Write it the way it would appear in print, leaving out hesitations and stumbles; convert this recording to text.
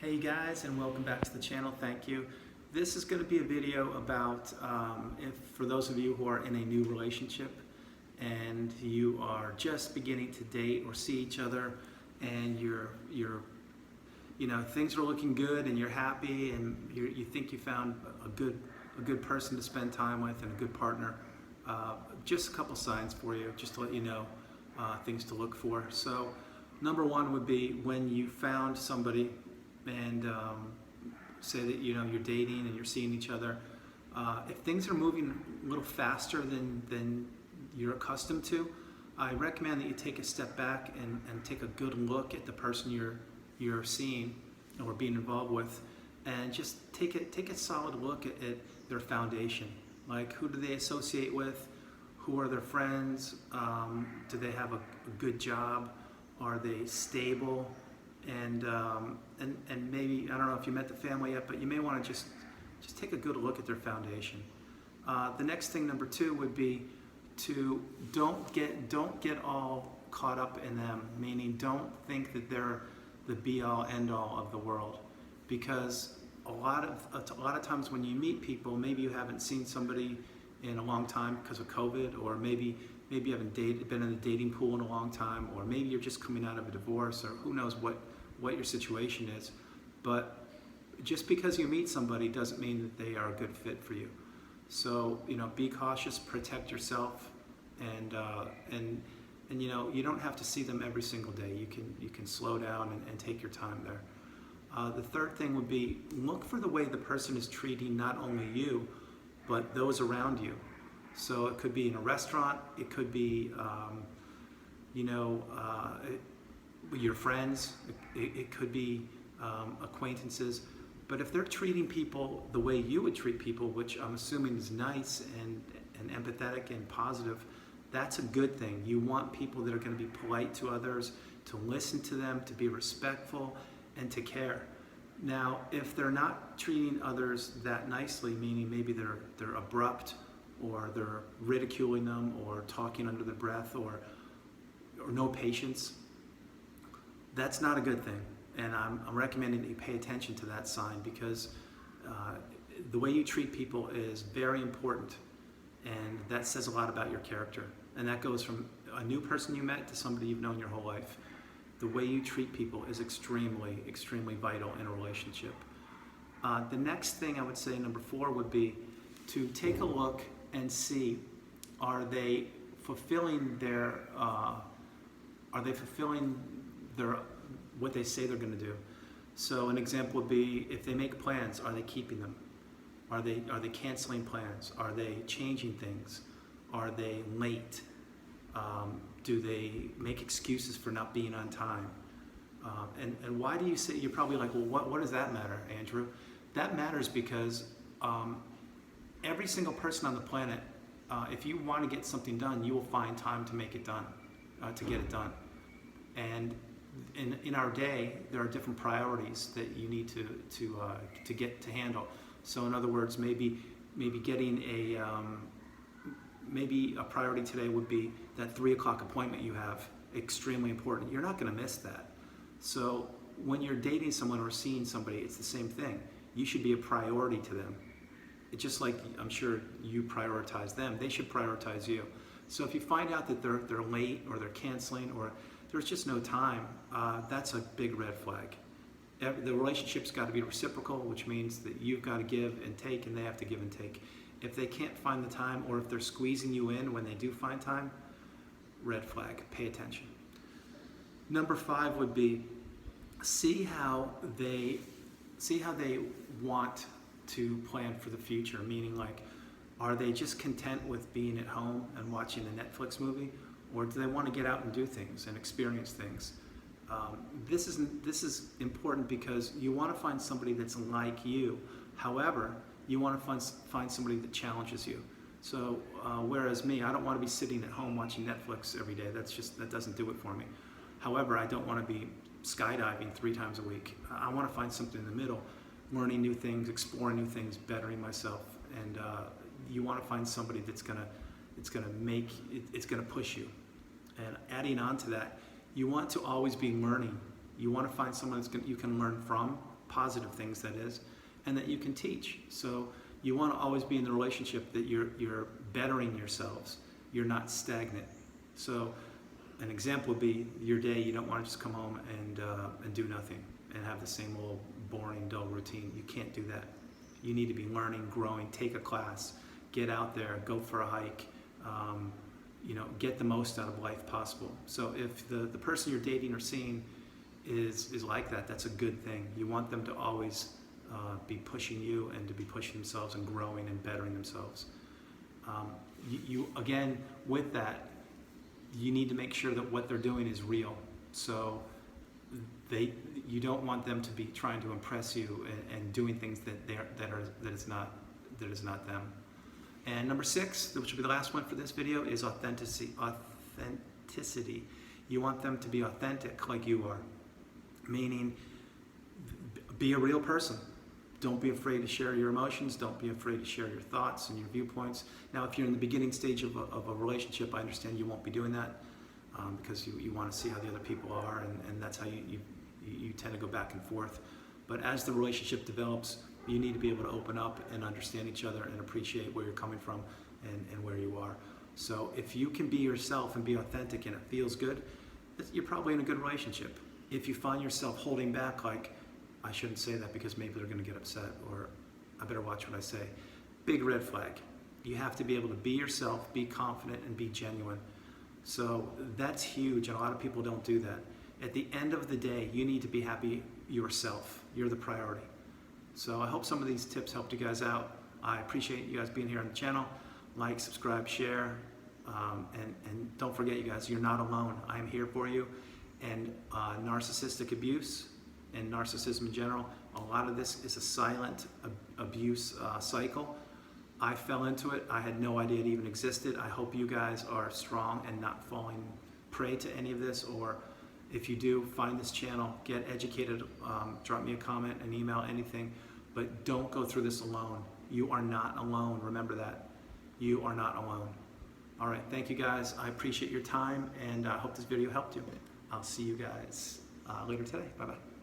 Hey guys, and welcome back to the channel. Thank you. This is going to be a video about if for those of you who are in a new relationship and you are just beginning to date or see each other, and things are looking good and you're happy and you think you found a good person to spend time with and a good partner. Just a couple signs for you, just to let you know things to look for. So number one would be when you found somebody and say that you're dating and you're seeing each other. If things are moving a little faster than you're accustomed to, I recommend that you take a step back and take a good look at the person you're seeing or being involved with, and just take a solid look at their foundation. Like, who do they associate with? Who are their friends? Do they have a good job? Are they stable? And maybe, I don't know if you met the family yet, but you may want to just take a good look at their foundation. The next thing, number two, would be to don't get all caught up in them. Meaning, don't think that they're the be-all, end-all of the world, because a lot of times when you meet people, maybe you haven't seen somebody in a long time because of COVID, or maybe you haven't been in the dating pool in a long time, or maybe you're just coming out of a divorce, or who knows what your situation is. But just because you meet somebody doesn't mean that they are a good fit for you. So be cautious, protect yourself, and you don't have to see them every single day. You can slow down and take your time there. The third thing would be, look for the way the person is treating not only you, but those around you. So it could be in a restaurant, it could be your friends, it could be acquaintances. But if they're treating people the way you would treat people, which I'm assuming is nice and empathetic and positive, that's a good thing. You want people that are going to be polite to others, to listen to them, to be respectful, and to care. Now, if they're not treating others that nicely, meaning maybe they're abrupt, or they're ridiculing them, or talking under their breath, or no patience, that's not a good thing. And I'm recommending that you pay attention to that sign, because the way you treat people is very important, and that says a lot about your character. And that goes from a new person you met to somebody you've known your whole life. The way you treat people is extremely, extremely vital in a relationship. The next thing I would say, number four, would be to take a look and see, are they fulfilling what they say they're going to do. So an example would be, if they make plans, are they keeping them? Are they canceling plans? Are they changing things? Are they late? Do they make excuses for not being on time? And why do you say? You're probably like, well, what does that matter, Andrew? That matters because every single person on the planet, if you want to get something done, you will find time to make it done, to get it done. And in our day, there are different priorities that you need to handle. So in other words, maybe getting maybe a priority today would be that 3 o'clock appointment you have, extremely important. You're not going to miss that. So when you're dating someone or seeing somebody, it's the same thing. You should be a priority to them. It's just like, I'm sure you prioritize them, they should prioritize you. So if you find out that they're late, or they're canceling, or there's just no time, that's a big red flag. The relationship's got to be reciprocal, which means that you've got to give and take, and they have to give and take. If they can't find the time, or if they're squeezing you in when they do find time, red flag, pay attention. Number five would be, see how they want to plan for the future, meaning, like, are they just content with being at home and watching a Netflix movie, or do they want to get out and do things and experience things? This is important, because you want to find somebody that's like you. However, you want to find somebody that challenges you. So whereas me, I don't want to be sitting at home watching Netflix every day. That doesn't do it for me. However, I don't want to be skydiving 3 times a week. I want to find something in the middle, learning new things, exploring new things, bettering myself. And you want to find somebody that's gonna push you. And adding on to that, you want to always be learning. You want to find someone you can learn from, positive things that is, and that you can teach. So you want to always be in the relationship that you're bettering yourselves. You're not stagnant. So an example would be your day. You don't want to just come home and do nothing and have the same old boring, dull routine. You can't do that. You need to be learning, growing, take a class, get out there, go for a hike, get the most out of life possible. So if the person you're dating or seeing is like that, that's a good thing. You want them to always be pushing you and to be pushing themselves and growing and bettering themselves. Again, with that, you need to make sure that what they're doing is real. So you don't want them to be trying to impress you and doing things that is not them. And number 6, which will be the last one for this video, is authenticity. You want them to be authentic like you are, meaning be a real person. Don't be afraid to share your emotions. Don't be afraid to share your thoughts and your viewpoints. Now, if you're in the beginning stage of a relationship, I understand you won't be doing that because you want to see how the other people are, and that's how you tend to go back and forth. But as the relationship develops, you need to be able to open up and understand each other and appreciate where you're coming from and where you are. So if you can be yourself and be authentic and it feels good, you're probably in a good relationship. If you find yourself holding back, like, I shouldn't say that because maybe they're going to get upset, or I better watch what I say, big red flag. You have to be able to be yourself, be confident, and be genuine. So that's huge, and a lot of people don't do that. At the end of the day, you need to be happy yourself. You're the priority. So I hope some of these tips helped you guys out. I appreciate you guys being here on the channel. Like, subscribe, share, and don't forget, you guys, you're not alone. I am here for you. And narcissistic abuse and narcissism in general, a lot of this is a silent abuse cycle. I fell into it. I had no idea it even existed. I hope you guys are strong and not falling prey to any of this, or if you do, find this channel, get educated, drop me a comment, an email, anything, but don't go through this alone. You are not alone. Remember that. You are not alone. All right, thank you guys. I appreciate your time, and I hope this video helped you. I'll see you guys later today. Bye-bye.